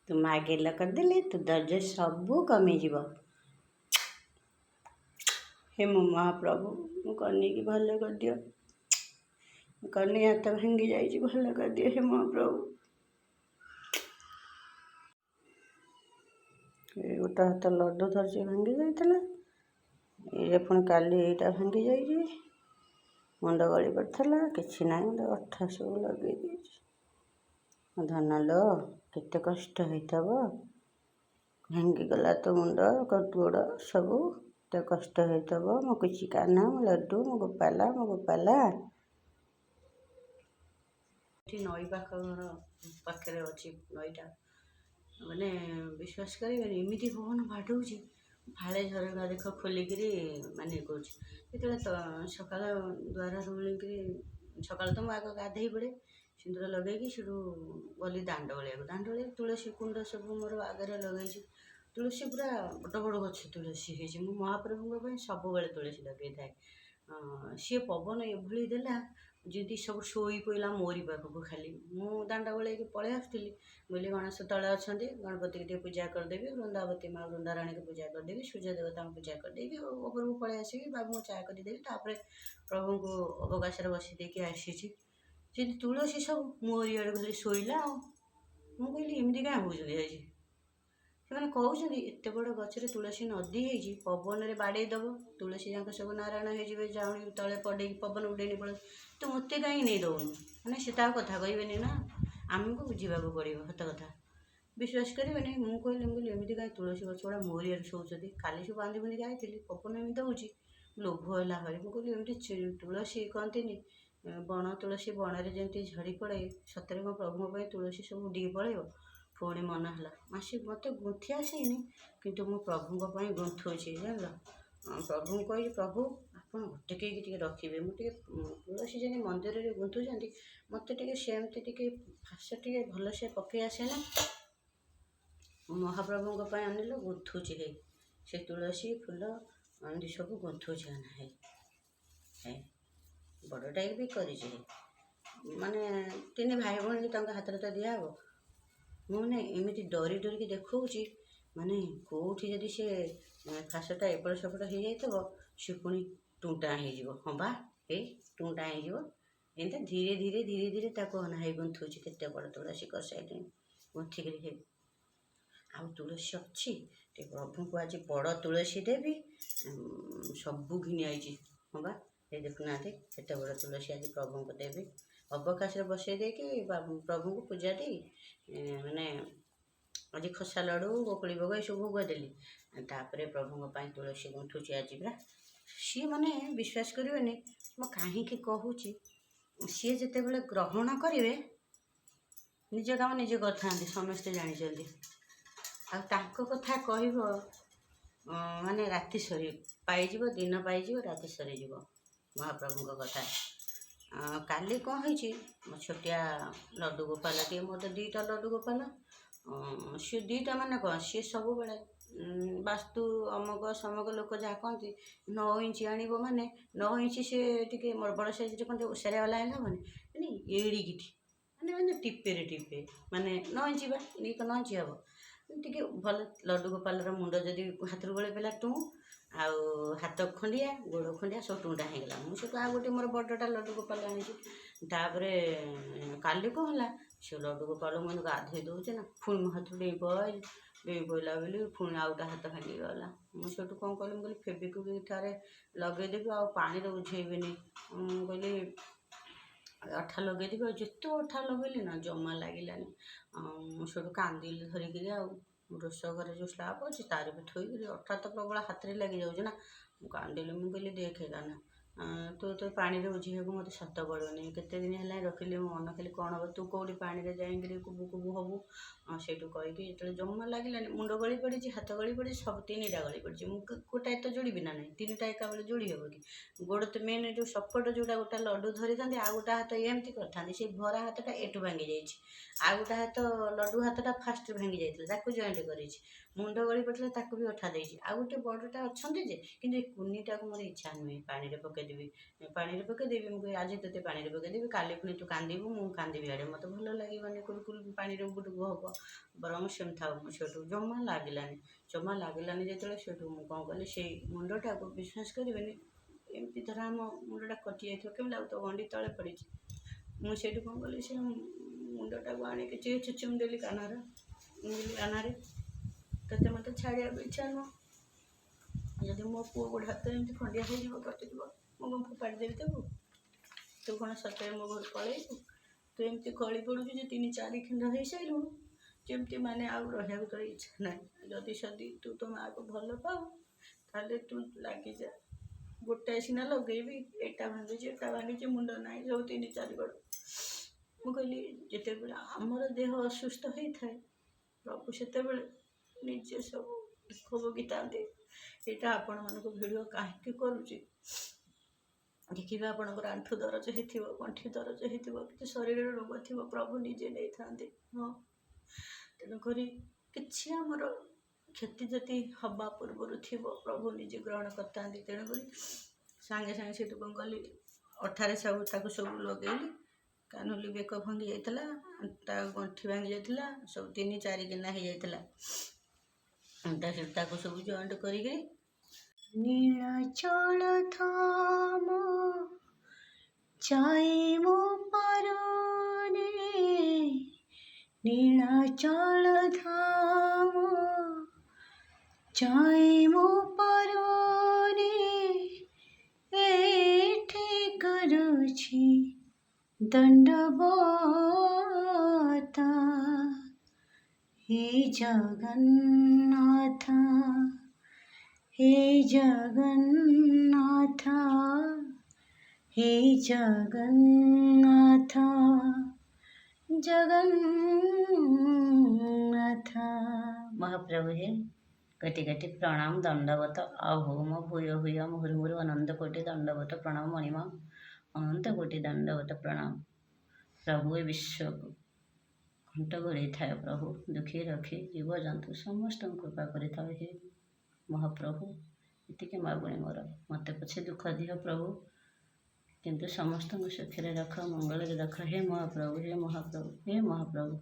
ତୁ ମା ଗେଲ କରିଦେଲେ ତୁ ଦର୍ଜ ସବୁ କମିଯିବ। ହେ ମୋ ମହାପ୍ରଭୁ, ମୋ କନ୍ୟାକି ଭଲ କରିଦିଅ। କନ୍ୟା ହାତ ଭାଙ୍ଗି ଯାଇଛି, ଭଲ କରିଦିଅ ହେ ମହାପ୍ରଭୁ। ଏ ଗୋଟେ ହାତ ଲଡ଼ୁ ଧରିଛି ଭାଙ୍ଗି ଯାଇଥିଲା, ଏଇଟା ପୁଣି କାଲି ଏଇଟା ଭାଙ୍ଗି ଯାଇଛି। ମୁଣ୍ଡ ଗଳି ପଡ଼ିଥିଲା, କିଛି ନାହିଁ, ଗୋଟେ ଅଠା ସବୁ ଲଗେଇ ଦେଇଛି। ଧନ ଲୋ, କେତେ କଷ୍ଟ ହେଇଥିବ, ଭାଙ୍ଗିଗଲା ତ ମୁଣ୍ଡ ଗୋଡ଼ ସବୁ, କେତେ କଷ୍ଟ ହେଇଥିବ। ମୋ କିଛି କାହ୍ନା, ମୋ ଲଡ଼ୁ, ମୋ ଗୋପାଲା, ମୋ ଗୋପାଲା। ଏଠି ନଈ ପାଖରେ ଅଛି ନଈଟା, ମାନେ ବିଶ୍ୱାସ କରିବେନି ଏମିତି ପବନ ବାଡ଼ଉଛି, ଫାଳେ ଝରକା ଦେଖ ଖୋଲିକିରି ମାନେ କରୁଛି। ଯେତେବେଳେ ସକାଳ ଦ୍ୱାର ଖୋଲିକିରି, ସକାଳୁ ତ ମୁଁ ଆଗ ଗାଧେଇ ପଡ଼େ, ସିନ୍ଦୁର ଲଗେଇକି ସେଠୁ ଗଲି ଦାଣ୍ଡ ଓଳିଆକୁ ତୁଳସୀ କୁଣ୍ଡ ସବୁ ମୋର ଆଗରେ ଲଗେଇଛି। ତୁଳସୀ ପୁରା ବଡ଼ ବଡ଼ ଗଛ ତୁଳସୀ ହେଇଛି। ମୁଁ ମହାପ୍ରଭୁଙ୍କ ପାଇଁ ସବୁବେଳେ ତୁଳସୀ ଲଗେଇଥାଏ। ସିଏ ପବନ ଏଭଳି ଦେଲା ଯେମିତି ସବୁ ଶୋଇ ପଇଲା ମୋରି ପାଖକୁ। ଖାଲି ମୁଁ ଦାଣ୍ଡ ଓଳେଇକି ପଳେଇ ଆସୁଥିଲି, ବୋଲି ଗଣେଶ ତଳେ ଅଛନ୍ତି, ଗଣପତିକି ଟିକେ ପୂଜା କରିଦେବି, ବୃନ୍ଦାବତୀ ମା ବୃନ୍ଦାରାଣୀକି ପୂଜା କରିଦେବି, ସୂର୍ଯ୍ୟ ଦେବତାଙ୍କୁ ପୂଜା କରିଦେବି, ଉପରକୁ ପଳେଇ ଆସିବି, ବାବୁଙ୍କୁ ଚା କରିଦେବି, ତାପରେ ପ୍ରଭୁଙ୍କୁ ଅବକାଶରେ ବସି ଦେଇକି ଆସିଛି। ଯେମିତି ତୁଳସୀ ସବୁ ମୋରି ଆଡ଼େ ଖାଲି ଶୋଇଲା ଆଉ। ମୁଁ କହିଲି ଏମିତି କାଇଁ ହେଉଛନ୍ତି ଆଜି। ସେମାନେ କହୁଛନ୍ତି ଏତେ ବଡ଼ ଗଛରେ ତୁଳସୀ ନଦୀ ହେଇଛି, ପବନରେ ବାଡ଼େଇ ଦେବ, ତୁଳସୀ ଯାକ ସବୁ ନାରାୟଣ ହେଇଯିବେ, ଝାଉଁଳି ତଳେ ପଡ଼େଇକି ପବନ ଉଡ଼େଇକି ପଳେଇ। ତୁ ମୋତେ କାହିଁକି ନେଇ ଦେଉନୁ? ମାନେ ସେ ତ ଆଉ କଥା କହିବେନି ନା, ଆମକୁ ବୁଝିବାକୁ ପଡ଼ିବ ସତ କଥା। ବିଶ୍ୱାସ କରିବେନି, ମୁଁ କହିଲି ଏମିତି କାହିଁ ତୁଳସୀ ଗଛ ଗୁଡ଼ା ମୋରି ଆଡ଼େ ଶୋଉଛନ୍ତି। କାଲି ସବୁ ବାନ୍ଧି ବୁନ୍ଧିକି ଆଇଥିଲି, ପବନ ଏମିତି ଦେଉଛି, ଲୋଭ ହେଲା ଭାରି। ମୁଁ କହିଲି ଏମିତି ତୁଳସୀ କହନ୍ତିନି, ବଣ ତୁଳସୀ ବଣରେ ଯେମିତି ଝଡ଼ି ପଡ଼େ, ସତରେ ମୋ ପ୍ରଭୁଙ୍କ ପାଇଁ ତୁଳସୀ ସବୁ ଉଡ଼ିକି ପଳେଇବ। ପୁଣି ମନ ହେଲା, ମାସି ମୋତେ ଗୁନ୍ଥି ଆସିନି, କିନ୍ତୁ ମୁଁ ପ୍ରଭୁଙ୍କ ପାଇଁ ଗୁନ୍ଥୁଛି, ଜାଣିଲ। ପ୍ରଭୁଙ୍କୁ କହିଲି, ପ୍ରଭୁ ଆପଣ ଅଟକେଇକି ଟିକେ ରଖିବେ, ମୁଁ ଟିକେ ତୁଳସୀ ଯେମିତି ମନ୍ଦିରରେ ଗୁନ୍ଥୁଛନ୍ତି, ମୋତେ ଟିକେ ସେମିତି ଟିକେ ଫାସ ଟିକେ ଭଲସେ ପକେଇ ଆସେ ନା। ମହାପ୍ରଭୁଙ୍କ ପାଇଁ ଆଣିଲୁ ଗୁନ୍ଥୁଛି। ହେଇ ସେ ତୁଳସୀ ଫୁଲ ଏମିତି ସବୁ ଗୁନ୍ଥୁଛି। ହେଇ ବଡ଼ଟାକି ବି କରିଛି, ମାନେ 3 ଭାଇ ଭଉଣୀ ତାଙ୍କ ହାତରେ ତ ଦିଆହବ। ମୁଁ ମାନେ ଏମିତି ଡରିକି ଦେଖଉଛି, ମାନେ କେଉଁଠି ଯଦି ସେ ଫାସଟା ଏପଟ ସେପଟ ହେଇଯାଇଥିବ, ସେ ପୁଣି ଟୁଣ୍ଟା ହେଇଯିବ। ହଁ ବା, ହେଇ ଟୁଣ୍ଟା ହେଇଯିବ। ଏମିତି ଧୀରେ ଧୀରେ ତାକୁ ହେଇ ଗୁନ୍ଥୁଛି। କେତେ ବଡ଼ ତୁଳସୀ କରିସାରିଲିଣି ଗୁନ୍ଥିକିରି। ହେଇ ଆଉ ତୁଳସୀ ଅଛି, ଟିକେ ପ୍ରଭୁଙ୍କୁ ଆଜି ବଡ଼ ତୁଳସୀ ଦେବି, ସବୁ ଘିନି ଆଇଛି। ହଁ ବା, ଏଇ ଦେଖୁନାହାନ୍ତି କେତେ ବଡ଼ ତୁଳସୀ ଆଜି ପ୍ରଭୁଙ୍କୁ ଦେବି। ଅବକାଶରେ ବସେଇ ଦେଇକି ପ୍ରଭୁଙ୍କୁ ପୂଜା ଦେଇ, ମାନେ ଆଜି ଖସା ଲଡ଼ୁ, ବକୁଳି ଭୋଗ ଏସବୁ ଭୋଗ ଦେଲି। ତାପରେ ପ୍ରଭୁଙ୍କ ପାଇଁ ତୁଳସୀ ଗୁନ୍ଥୁଛି ଆଜି ପୁରା। ସିଏ ମାନେ ବିଶ୍ୱାସ କରିବେନି, ମୁଁ କାହିଁକି କହୁଛି, ସିଏ ଯେତେବେଳେ ଗ୍ରହଣ କରିବେ, ନିଜ କାମ ନିଜେ କରିଥାନ୍ତି, ସମସ୍ତେ ଜାଣିଛନ୍ତି। ଆଉ ତାଙ୍କ କଥା କହିବ, ମାନେ ରାତି ପାଇଯିବ, ଦିନ ପାଇଯିବ, ରାତି ସରିଯିବ ମହାପ୍ରଭୁଙ୍କ କଥା। କାଲି କ'ଣ ହେଇଛି, ମୋ ଛୋଟିଆ ଲଡ଼ୁ ଗୋପାଲଟିଏ, ମୋର ତ 2ଟା ଲଡ଼ୁ ଗୋପାଲ। ସିଏ 2ଟା ମାନେ କ'ଣ, ସିଏ ସବୁବେଳେ ବାସ୍ତୁ ଅମକ ସମକ ଲୋକ ଯାହା କହନ୍ତି, 9 ଇଞ୍ଚ ଆଣିବ ମାନେ 9 ଇଞ୍ଚ। ସେ ଟିକେ ବଡ଼ ସାଇଜ୍ରେ କ'ଣ ଓସାରିଆ ବାଲା ହେଲେ ହେବନି, ମାନେ ଏଡ଼ିକିଠି, ମାନେ ଟିପେ, ମାନେ 9 ଇଞ୍ଚ ବା, ଏଣିକି 9 ଇଞ୍ଚ ହେବ। ଟିକେ ଭଲ ଲଡ଼ୁ ଗୋପାଲର ମୁଣ୍ଡ ଯଦି ହାତରୁ ଗଳେଇ ପଡ଼ିଲା ଟୁଁ, ଆଉ ହାତ ଖଣ୍ଡିଆ ଗୋଡ଼ ଖଣ୍ଡିଆ ସବୁ ଟୁଁଟା ହେଇଗଲା। ମୁଁ ସେଠୁ ଆଉ ଗୋଟେ ମୋର ବଡ଼ଟା ଲଡ଼ୁ ଗୋପାଲ ଆଣିଛି। ତାପରେ କାଲି କ'ଣ ହେଲା, ସେ ଲଡ଼ୁ ଗୋପାଳ ମୁଁ ଗାଧୋଇ ଦେଉଛି ନା, ପୁଣି ମୋ ହାତରୁ ଡେଇଁ ପଡ଼ିଲା ବୋଲି ପୁଣି ଆଉ ଗୋଟେ ହାତ ଭାଙ୍ଗିଗଲା। ମୁଁ ସେଠୁ କ'ଣ କଲି, ମୁଁ କହିଲି ଫେବିକ୍ୱିକ୍ ଠାରେ ଲଗେଇଦେବି, ଆଉ ପାଣିରେ ଉଝେଇବିନି। ମୁଁ କହିଲି ଅଠା ଲଗେଇଦେବି, ଆଉ ଯେତେ ଅଠା ଲଗେଇଲି ନା ଜମା ଲାଗିଲାନି। ମୁଁ ସେଠୁ କାନ୍ଦିଲି ଧରିକିରି। ଆଉ ରୋଷ ଘରେ ଯେଉଁ ସ୍ଲାବ୍ ଅଛି ତାର ବି ଥୋଇକିରି, ଅଠା ତ ପ୍ରବଳ ହାତରେ ଲାଗିଯାଉଛି ନା। ମୁଁ କାନ୍ଦିଲି, ମୁଁ କହିଲି ଦେଖେ କାହ୍ନା, ତୁ ପାଣିରେ ଉଝେଇବାକୁ ମୋତେ ସତ ପଡ଼ୁନି। କେତେ ଦିନ ହେଲା ରଖିଲି, ମୋ ମନ ଖାଲି କ'ଣ ହେବ, ତୁ କେଉଁଠି ପାଣିରେ ଯାଇକିରି କୁବୁ କୁବୁ ହେବୁ। ସେଇଠୁ କହିକି ଯେତେବେଳେ ଜମା ଲାଗିଲାନି, ମୁଣ୍ଡ ଗଳି ପଡ଼ିଛି, ହାତ ଗଳି ପଡ଼ିଛି, ସବୁ 3ଟା ଗଳି ପଡ଼ିଛି। ମୁଁ ଗୋଟାଏ ତ ଯୋଡ଼ିବି ନା ନାହିଁ, 3ଟା ଏକାବେଳେ ଯୋଡ଼ି ହେବ କି? ଗୋଡ଼ ତ ମେନ୍ ଯେଉଁ ସପୋର୍ଟ ଯେଉଁଟା, ଗୋଟେ ଲଡ଼ୁ ଧରିଥାନ୍ତି, ଆଉ ଗୋଟେ ହାତ ଏମିତି କରିଥାନ୍ତି, ସେ ଭରା ହାତଟା ଏଠୁ ଭାଙ୍ଗି ଯାଇଛି। ଆଉ ଗୋଟେ ହାତ ଲଡ଼ୁ ହାତଟା ଫାଷ୍ଟ ଭାଙ୍ଗି ଯାଇଥିଲା, ତାକୁ ଜଏଣ୍ଟ କରିଛି। ମୁଣ୍ଡ ଗଳି ପଡ଼ିଥିଲା ତାକୁ ବି ଅଠା ଦେଇଛି। ଆଉ ଗୋଟେ ବଡ଼ଟା ଅଛନ୍ତି ଯେ, କିନ୍ତୁ ଏ କୁନିଟାକୁ ମୋର ଇଚ୍ଛା ନୁହେଁ ପାଣିରେ ପକେଇଦେବି। ମୁଁ କହିବି ଆଜି ତୋତେ ପାଣିରେ ପକେଇଦେବି, କାଲି ପୁଣି ତୁ କାନ୍ଦିବୁ, ମୁଁ କାନ୍ଦିବି ଆଡ଼େ, ମୋତେ ଭଲ ଲାଗିବନି କୁଲକୁଲ ପାଣିରେ ଉବୁଟୁବୁ ହବ। ବରଂ ସେମିତି ଥାଉ। ମୁଁ ସେଠୁ ଜମା ଲାଗିଲାନି ଯେତେବେଳେ, ସେଠୁ ମୁଁ କ'ଣ କଲି, ସେଇ ମୁଣ୍ଡଟାକୁ ବିଶ୍ୱାସ କରିବେନି, ଏମିତି ଧର ଆମ ମୁଣ୍ଡଟା କଟି ଯାଇଥିବ କେମିତି ଆଉ ତ ଗଣ୍ଡି ତଳେ ପଡ଼ିଛି, ମୁଁ ସେଇଠୁ କ'ଣ କଲି, ସେ ମୁଣ୍ଡଟାକୁ ଆଣିକି ଟିକେ ଚୁଚୁମି ଦେଲି କାନରେ। ତୋତେ ମୋତେ ଛାଡ଼ିବାକୁ ଇଚ୍ଛା ନୁହଁ। ଯଦି ମୋ ପୁଅ ଗୋଡ଼ ହାତ ଏମିତି ଖଣ୍ଡିଆ ହେଇଯିବ, କଟିଯିବ, ମୁଁ କ'ଣ ଫୋପାଡ଼ି ଦେବି ତାକୁ? ତୁ କ'ଣ ସତରେ ମୋ ଘରୁ ପଳେଇବୁ? ତୁ ଏମିତି ଗଳି ପଡ଼ୁଛୁ ଯେ 3-4 ଖଣ୍ଡ ହେଇସାରିଲୁଣୁ, ଯେମିତି ମାନେ ଆଉ ରହିବାକୁ ତୋର ଇଚ୍ଛା ନାହିଁ। ଯଦି ତୁ ତୋ ମାଆକୁ ଭଲ ପାଉ ତାହେଲେ ତୁ ଲାଗିଯା। ଗୋଟାଏ ସିନା ଲଗେଇବି, ଏଟା ଭାଙ୍ଗିଛି, ମୁଣ୍ଡ ନାହିଁ, ସବୁ 3-4 ଗୋଡ଼। ମୁଁ କହିଲି ଯେତେବେଳେ ଆମର ଦେହ ଅସୁସ୍ଥ ହେଇଥାଏ, ପ୍ରଭୁ ସେତେବେଳେ ନିଜେ ସବୁ ଦୁଃଖ ଭୋଗିଥାନ୍ତି। ଏଇଟା ଆପଣମାନଙ୍କୁ ଭିଡ଼ିଓ କାହିଁକି କରୁଛି, ଦେଖିବେ ଆପଣଙ୍କର ଆଣ୍ଠୁ ଦରଜ ହେଇଥିବ, ଗଣ୍ଠି ଦରଜ ହେଇଥିବ, କିଛି ଶରୀରର ରୋଗ ଥିବ, ପ୍ରଭୁ ନିଜେ ନେଇଥାନ୍ତି। ହଁ, ତେଣୁକରି କିଛି ଆମର କ୍ଷତି ଯଦି ହେବା ପୂର୍ବରୁ ଥିବ, ପ୍ରଭୁ ନିଜେ ଗ୍ରହଣ କରିଥାନ୍ତି। ତେଣୁକରି ସାଙ୍ଗେ ସାଙ୍ଗେ ସେଠୁ କ'ଣ କଲି, ଅଠାରେ ତାକୁ ସବୁ ଲଗେଇଲି। କାନୁଲି ବେକ ଭାଙ୍ଗି ଯାଇଥିଲା, ତା ଗଣ୍ଠି ଭାଙ୍ଗି ଯାଇଥିଲା, ସବୁ 3-4 ଗିନା ହେଇଯାଇଥିଲା। ତାକୁ ସବୁ ଜଏଣ୍ଟ କରିକି ନୀଳାଚଳ ଧାମ ଯାଇ ମୋ ପାରନେ, ନୀଳାଚଳ ଧାମ ଯାଇ ମୋ ପାରନେ, ଏଠି କରୁଛି ଦଣ୍ଡବତ हे जगन्नाथ, हे जगन्नाथ, हे जगन्नाथ, जगन्नाथ। महाप्रभु हे कोटि कोटि प्रणाम दंडवत आभौम भूय भूय मुहुर्मुहु अनंत कोटि दंडवत प्रणाम मणिमा अनंत कोटि दंडवत प्रणाम। प्रभु ए विश्व घंट घोड़े थाए प्रभु, दुखी रखी जीवजंतु समस्त कृपा करिथाओ हे महाप्रभु। एतिके मागुणी मोर, मत पछे दुख दिह प्रभु, किंतु समस्त सुखी रख, मंगल रख हे महाप्रभु, हे महाप्रभु, हे महाप्रभु।